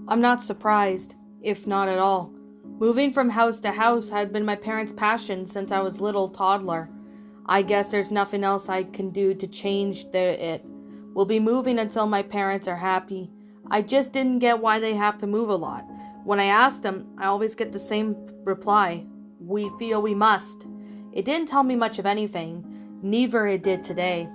I'm not surprised, if not at all. Moving from house to house had been my parents' passion since I was a little toddler. I guess there's nothing else I can do to change it. We'll be moving until my parents are happy. I just didn't get why they have to move a lot. When I ask them, I always get the same reply. We feel we must. It didn't tell me much of anything. Neither it did today.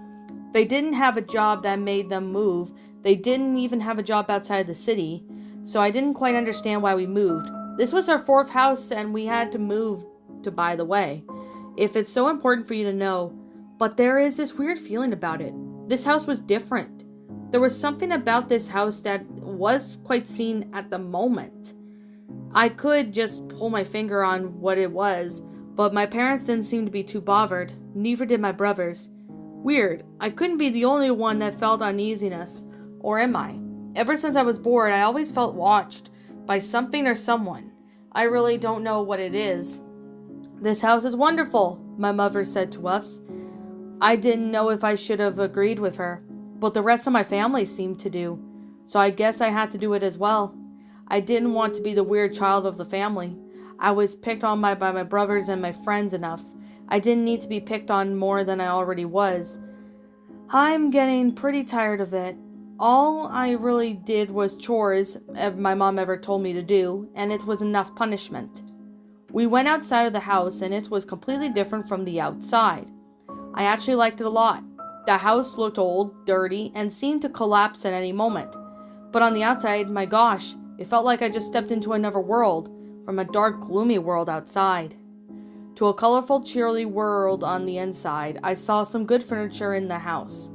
They didn't have a job that made them move. They didn't even have a job outside the city. So I didn't quite understand why we moved. This was our fourth house and we had to move to by the way. If it's so important for you to know. But there is this weird feeling about it. This house was different. There was something about this house that was quite seen at the moment. I could just pull my finger on what it was, but my parents didn't seem to be too bothered. Neither did my brothers. Weird. I couldn't be the only one that felt uneasiness. Or am I? Ever since I was born, I always felt watched by something or someone. I really don't know what it is. This house is wonderful, my mother said to us. I didn't know if I should have agreed with her, but the rest of my family seemed to do, so I guess I had to do it as well. I didn't want to be the weird child of the family. I was picked on by my brothers and my friends enough. I didn't need to be picked on more than I already was. I'm getting pretty tired of it. All I really did was chores my mom ever told me to do, and it was enough punishment. We went outside of the house, and it was completely different from the outside. I actually liked it a lot. The house looked old, dirty, and seemed to collapse at any moment. But on the outside, my gosh, it felt like I just stepped into another world, from a dark, gloomy world outside to a colorful, cheery world on the inside. I saw some good furniture in the house.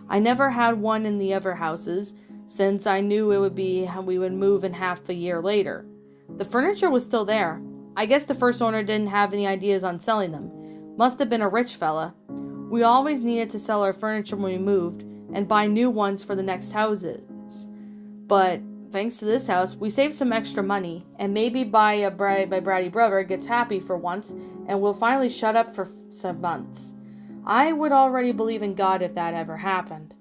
I never had one in the other houses, since I knew it would be we would move in half a year later. The furniture was still there. I guess the first owner didn't have any ideas on selling them. Must have been a rich fella. We always needed to sell our furniture when we moved, and buy new ones for the next houses. But thanks to this house, we saved some extra money, and maybe my bratty brother gets happy for once, and will finally shut up for some months. I would already believe in God if that ever happened.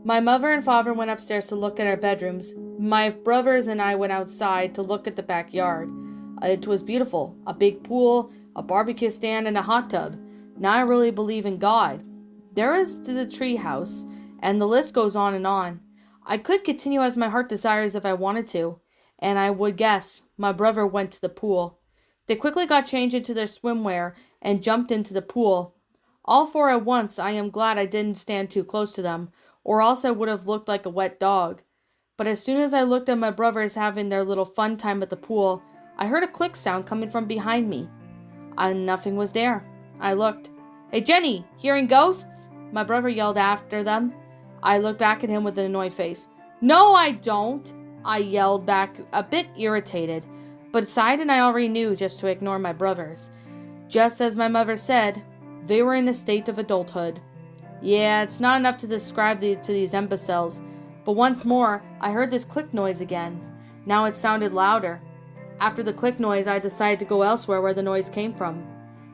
My mother and father went upstairs to look at our bedrooms. My brothers and I went outside to look at the backyard. It was beautiful. A big pool, a barbecue stand, and a hot tub. Now I really believe in God. There is the tree house, and the list goes on and on. I could continue as my heart desires if I wanted to, and I would guess my brother went to the pool. They quickly got changed into their swimwear and jumped into the pool. All four at once. I am glad I didn't stand too close to them, or else I would have looked like a wet dog. But as soon as I looked at my brothers having their little fun time at the pool, I heard a click sound coming from behind me. Nothing was there. I looked. Hey Jenny, hearing ghosts? My brother yelled after them. I looked back at him with an annoyed face. No, I don't, I yelled back, a bit irritated, but decided I already knew just to ignore my brothers. Just as my mother said, they were in a state of adulthood. Yeah, it's not enough to describe to these imbeciles, but once more, I heard this click noise again. Now it sounded louder. After the click noise, I decided to go elsewhere where the noise came from.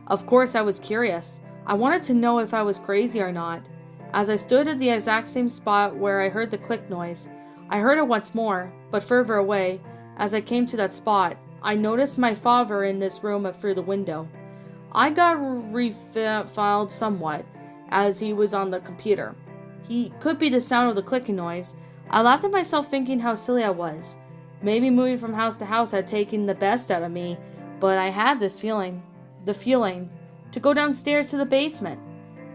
Of course, I was curious. I wanted to know if I was crazy or not. As I stood at the exact same spot where I heard the click noise, I heard it once more, but further away. As I came to that spot, I noticed my father in this room through the window. I got refiled somewhat, as he was on the computer. He could be the sound of the clicking noise. I laughed at myself thinking how silly I was. Maybe moving from house to house had taken the best out of me, but I had this feeling. The feeling to go downstairs to the basement.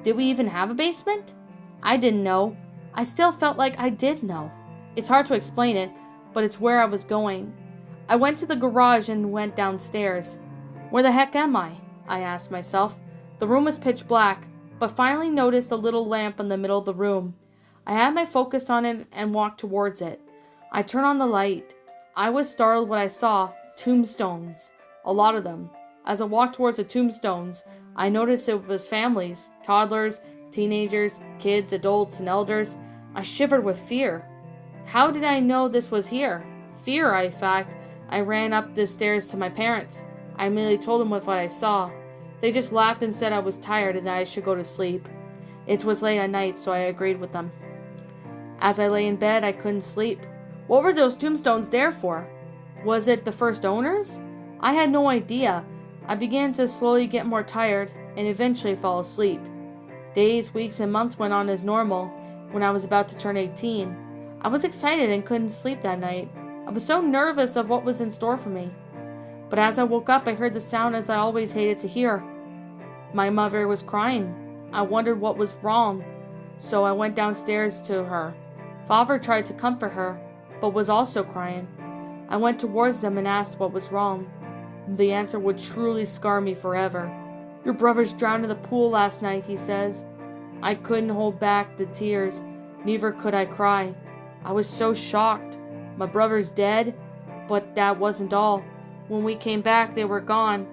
Did we even have a basement? I didn't know. I still felt like I did know. It's hard to explain it, but it's where I was going. I went to the garage and went downstairs. Where the heck am I? I asked myself. The room was pitch black, but finally noticed a little lamp in the middle of the room. I had my focus on it and walked towards it. I turned on the light. I was startled when I saw tombstones. A lot of them. As I walked towards the tombstones, I noticed it was families, toddlers, teenagers, kids, adults, and elders. I shivered with fear. How did I know this was here? Fear, in fact. I ran up the stairs to my parents. I immediately told them what I saw. They just laughed and said I was tired and that I should go to sleep. It was late at night, so I agreed with them. As I lay in bed, I couldn't sleep. What were those tombstones there for? Was it the first owners? I had no idea. I began to slowly get more tired and eventually fell asleep. Days, weeks, and months went on as normal. When I was about to turn 18, I was excited and couldn't sleep that night. I was so nervous of what was in store for me. But as I woke up, I heard the sound as I always hated to hear. My mother was crying. I wondered what was wrong, so I went downstairs to her. Father tried to comfort her, but was also crying. I went towards them and asked what was wrong. The answer would truly scar me forever. Your brothers drowned in the pool last night, he says. I couldn't hold back the tears, neither could I cry. I was so shocked. My brother's dead, but that wasn't all. When we came back, they were gone.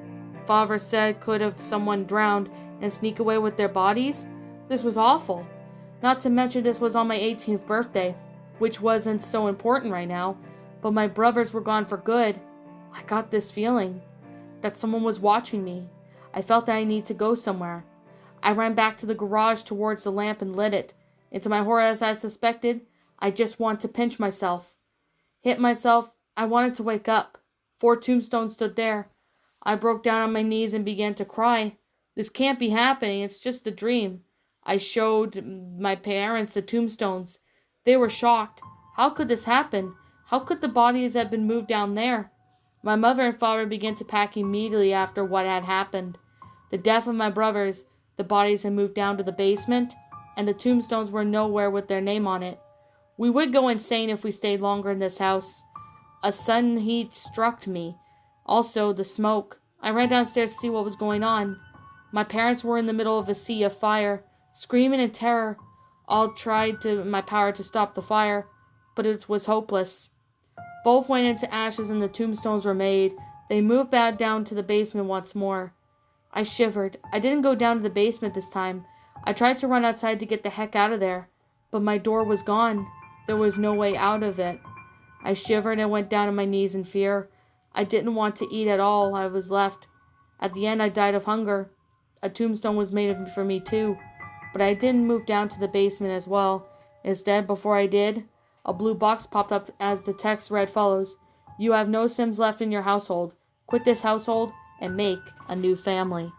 Father said could have someone drowned and sneak away with their bodies? This was awful. Not to mention this was on my 18th birthday, which wasn't so important right now, but my brothers were gone for good. I got this feeling that someone was watching me. I felt that I need to go somewhere. I ran back to the garage towards the lamp and lit it. And to my horror, as I suspected, I just wanted to pinch myself. Hit myself. I wanted to wake up. 4 tombstones stood there. I broke down on my knees and began to cry. This can't be happening. It's just a dream. I showed my parents the tombstones. They were shocked. How could this happen? How could the bodies have been moved down there? My mother and father began to pack immediately after what had happened. The death of my brothers, the bodies had moved down to the basement, and the tombstones were nowhere with their name on it. We would go insane if we stayed longer in this house. A sudden heat struck me. Also, the smoke. I ran downstairs to see what was going on. My parents were in the middle of a sea of fire, screaming in terror. All tried to my power to stop the fire, but it was hopeless. Both went into ashes and the tombstones were made. They moved back down to the basement once more. I shivered. I didn't go down to the basement this time. I tried to run outside to get the heck out of there, but my door was gone. There was no way out of it. I shivered and went down on my knees in fear. I didn't want to eat at all. I was left. At the end, I died of hunger. A tombstone was made for me too, but I didn't move down to the basement as well. Instead, before I did, a blue box popped up as the text read follows: You have no Sims left in your household. Quit this household and make a new family.